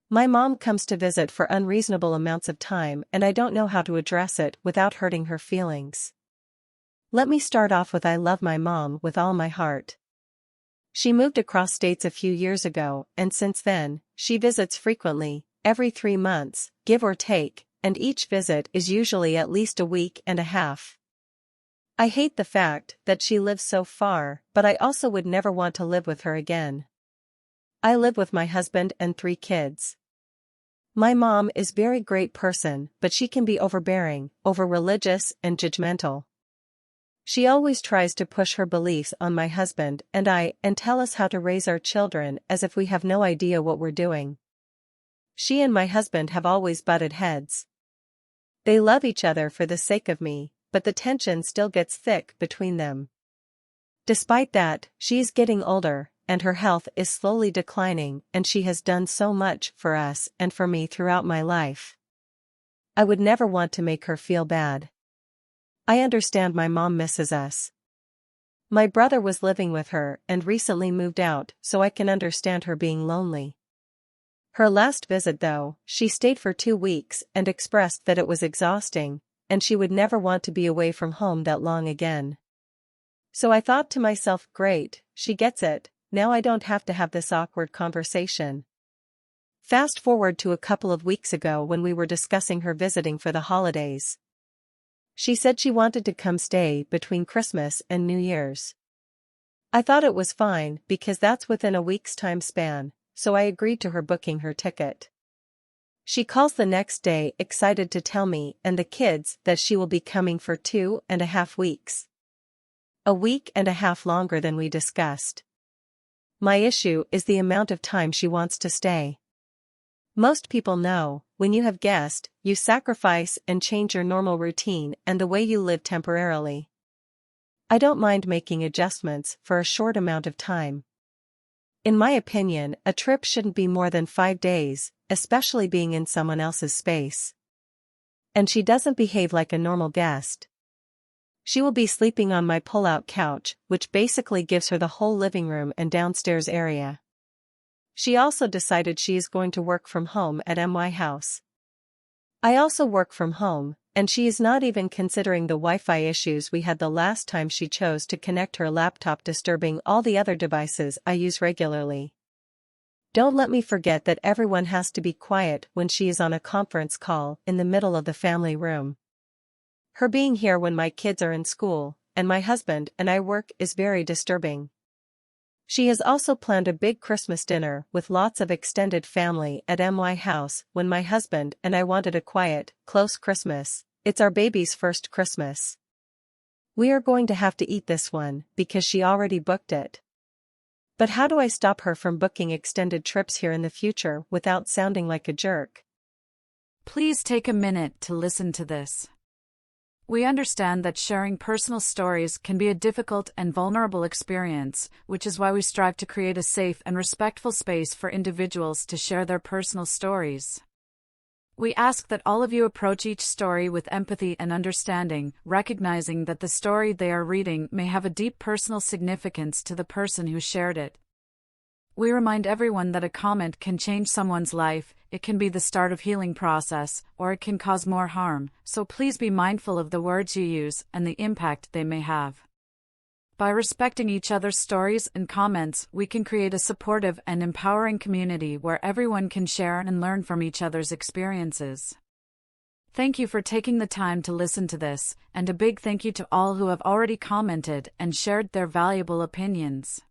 My mom comes to visit for unreasonable amounts of time and I don't know how to address it without hurting her feelings. Let me start off with I love my mom with all my heart. She moved across states a few years ago and since then, she visits frequently, every 3 months, give or take, and each visit is usually at least a week and a half. I hate the fact that she lives so far, but I also would never want to live with her again. I live with my husband and 3 kids. My mom is a very great person, but she can be overbearing, over-religious, and judgmental. She always tries to push her beliefs on my husband and I and tell us how to raise our children as if we have no idea what we're doing. She and my husband have always butted heads. They love each other for the sake of me, but the tension still gets thick between them. Despite that, she's getting older, and her health is slowly declining and she has done so much for us and for me throughout my life. I would never want to make her feel bad. I understand my mom misses us. My brother was living with her and recently moved out, so I can understand her being lonely. Her last visit though, she stayed for 2 weeks and expressed that it was exhausting, and she would never want to be away from home that long again. So I thought to myself, great, she gets it, now I don't have to have this awkward conversation. Fast forward to a couple of weeks ago when we were discussing her visiting for the holidays. She said she wanted to come stay between Christmas and New Year's. I thought it was fine because that's within a week's time span, so I agreed to her booking her ticket. She calls the next day excited to tell me and the kids that she will be coming for 2.5 weeks. A week and a half longer than we discussed. My issue is the amount of time she wants to stay. Most people know, when you have guests, you sacrifice and change your normal routine and the way you live temporarily. I don't mind making adjustments for a short amount of time. In my opinion, a trip shouldn't be more than 5 days, especially being in someone else's space. And she doesn't behave like a normal guest. She will be sleeping on my pull-out couch, which basically gives her the whole living room and downstairs area. She also decided she is going to work from home at my house. I also work from home, and she is not even considering the Wi-Fi issues we had the last time she chose to connect her laptop, disturbing all the other devices I use regularly. Don't let me forget that everyone has to be quiet when she is on a conference call in the middle of the family room. Her being here when my kids are in school, and my husband and I work is very disturbing. She has also planned a big Christmas dinner with lots of extended family at my house when my husband and I wanted a quiet, close Christmas. It's our baby's first Christmas. We are going to have to eat this one because she already booked it. But how do I stop her from booking extended trips here in the future without sounding like a jerk? Please take a minute to listen to this. We understand that sharing personal stories can be a difficult and vulnerable experience, which is why we strive to create a safe and respectful space for individuals to share their personal stories. We ask that all of you approach each story with empathy and understanding, recognizing that the story they are reading may have a deep personal significance to the person who shared it. We remind everyone that a comment can change someone's life, it can be the start of healing process, or it can cause more harm, so please be mindful of the words you use and the impact they may have. By respecting each other's stories and comments, we can create a supportive and empowering community where everyone can share and learn from each other's experiences. Thank you for taking the time to listen to this, and a big thank you to all who have already commented and shared their valuable opinions.